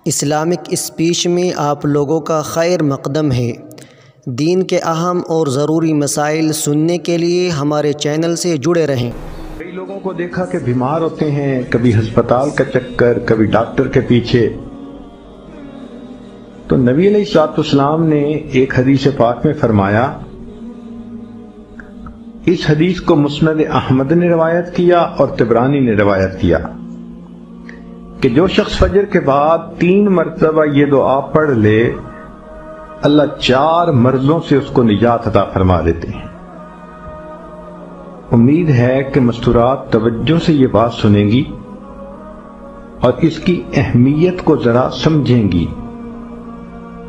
Islamic speech میں آپ لوگوں کا خیر مقدم ہے۔ دین کے اہم اور ضروری مسائل سننے کے لیے ہمارے چینل سے جڑے رہیں۔ کئی لوگوں کو دیکھا کہ بیمار ہوتے ہیں، کبھی ہسپتال کا چکر، کبھی ڈاکٹر کے پیچھے۔ تو نبی علیہ الصلوۃ والسلام نے ایک حدیث پاک میں فرمایا، اس حدیث کو مسند احمد نے روایت کیا اور طبرانی نے روایت کیا کہ جو شخص فجر کے بعد 3 مرتبہ یہ دعا پڑھ لے، اللہ 4 مرضوں سے اس کو نجات عطا فرما دیتے ہیں۔ امید ہے کہ مستورات توجہ سے یہ بات سنیں گی اور اس کی اہمیت کو ذرا سمجھیں گی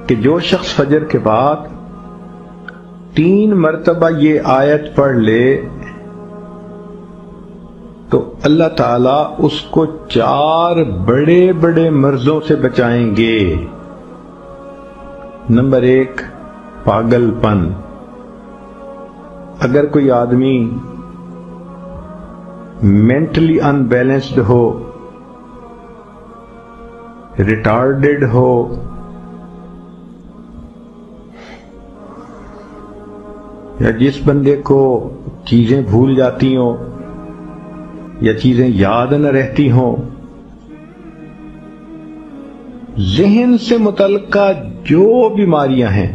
کہ جو شخص فجر کے بعد 3 مرتبہ یہ آیت پڑھ لے تو اللہ تعالیٰ اس کو 4 بڑے بڑے مرضوں سے بچائیں گے۔ نمبر 1، پاگل پن۔ اگر کوئی آدمی مینٹلی ان بیلنسڈ ہو، ریٹارڈڈ ہو، یا جس بندے کو چیزیں بھول جاتی ہوں یا چیزیں یاد نہ رہتی ہوں، ذہن سے متعلقہ جو بیماریاں ہیں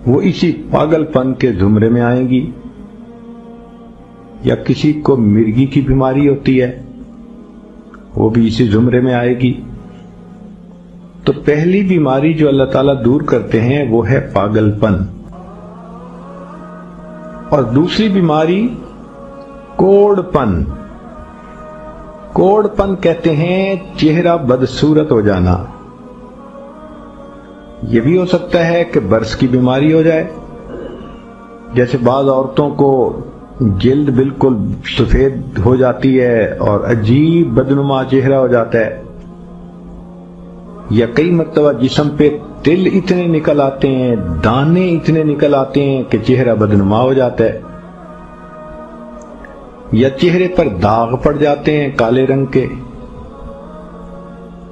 وہ اسی پاگل پن کے زمرے میں آئیں گی۔ یا کسی کو مرگی کی بیماری ہوتی ہے، وہ بھی اسی زمرے میں آئے گی۔ تو پہلی بیماری جو اللہ تعالیٰ دور کرتے ہیں وہ ہے پاگل پن، اور دوسری بیماری کوڑ پن۔ کوڑ پن کہتے ہیں چہرہ بدصورت ہو جانا۔ یہ بھی ہو سکتا ہے کہ برس کی بیماری ہو جائے، جیسے بعض عورتوں کو جلد بالکل سفید ہو جاتی ہے اور عجیب بدنما چہرہ ہو جاتا ہے، یا کئی مرتبہ جسم پہ تل اتنے نکل آتے ہیں، دانے اتنے نکل آتے ہیں کہ چہرہ بدنما ہو جاتا ہے، یا چہرے پر داغ پڑ جاتے ہیں کالے رنگ کے۔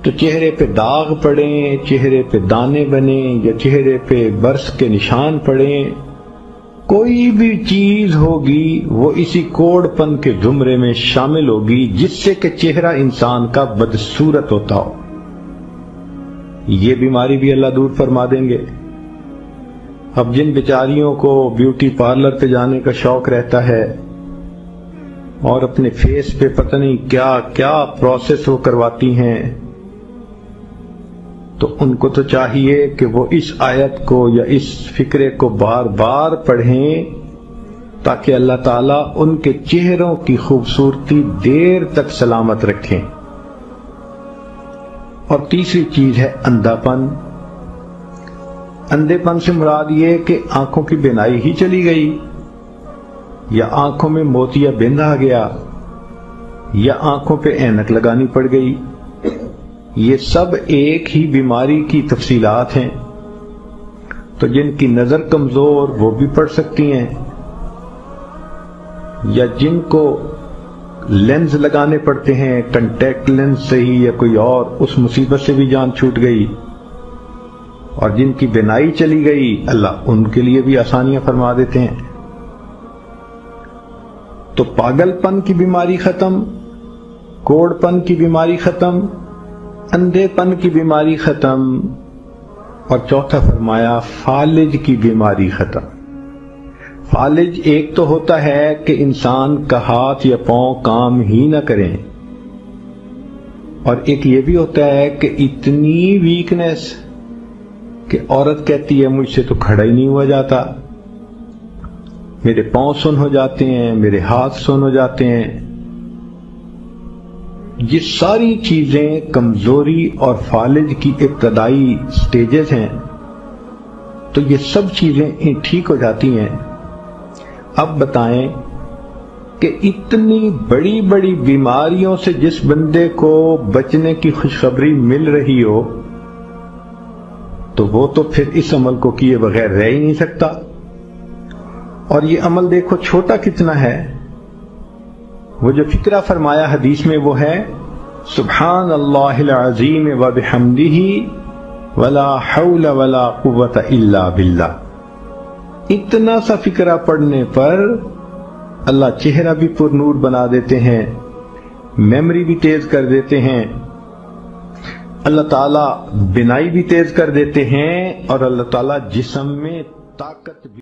تو چہرے پہ داغ پڑیں، چہرے پہ دانے بنیں، یا چہرے پہ برس کے نشان پڑیں، کوئی بھی چیز ہوگی وہ اسی کوڑ پن کے زمرے میں شامل ہوگی، جس سے کہ چہرہ انسان کا بدصورت ہوتا ہو۔ یہ بیماری بھی اللہ دور فرما دیں گے۔ اب جن بیچاریوں کو بیوٹی پارلر پہ جانے کا شوق رہتا ہے اور اپنے فیس پہ پتہ نہیں کیا کیا پروسیس وہ کرواتی ہیں، تو ان کو تو چاہیے کہ وہ اس آیت کو یا اس فکرے کو بار بار پڑھیں، تاکہ اللہ تعالیٰ ان کے چہروں کی خوبصورتی دیر تک سلامت رکھیں۔ اور تیسری چیز ہے اندھا پن۔ اندھے پن سے مراد یہ کہ آنکھوں کی بینائی ہی چلی گئی، یا آنکھوں میں موتیا بند آ گیا، یا آنکھوں پہ اینک لگانی پڑ گئی۔ یہ سب ایک ہی بیماری کی تفصیلات ہیں۔ تو جن کی نظر کمزور وہ بھی پڑھ سکتی ہیں، یا جن کو لینز لگانے پڑتے ہیں، کنٹیکٹ لینز سے ہی یا کوئی اور، اس مصیبت سے بھی جان چھوٹ گئی۔ اور جن کی بینائی چلی گئی، اللہ ان کے لیے بھی آسانیاں فرما دیتے ہیں۔ تو پاگل پن کی بیماری ختم، کوڑ پن کی بیماری ختم، اندھے پن کی بیماری ختم، اور چوتھا فرمایا فالج کی بیماری ختم۔ فالج ایک تو ہوتا ہے کہ انسان کا ہاتھ یا پاؤں کام ہی نہ کریں، اور ایک یہ بھی ہوتا ہے کہ اتنی ویکنس کہ عورت کہتی ہے مجھ سے تو کھڑا ہی نہیں ہوا جاتا، میرے پاؤں سن ہو جاتے ہیں، میرے ہاتھ سن ہو جاتے ہیں۔ یہ ساری چیزیں کمزوری اور فالج کی ابتدائی سٹیجز ہیں۔ تو یہ سب چیزیں ٹھیک ہو جاتی ہیں۔ اب بتائیں کہ اتنی بڑی بڑی بیماریوں سے جس بندے کو بچنے کی خوشخبری مل رہی ہو، تو وہ تو پھر اس عمل کو کیے بغیر رہ ہی نہیں سکتا۔ اور یہ عمل دیکھو چھوٹا کتنا ہے۔ وہ جو فکرہ فرمایا حدیث میں وہ ہے سبحان اللہ العظیم و بحمدہ ولا حول ولا قوت الا باللہ. اتنا سا فقرہ پڑھنے پر اللہ چہرہ بھی پر نور بنا دیتے ہیں، میموری بھی تیز کر دیتے ہیں، اللہ تعالیٰ بینائی بھی تیز کر دیتے ہیں، اور اللہ تعالیٰ جسم میں طاقت بھی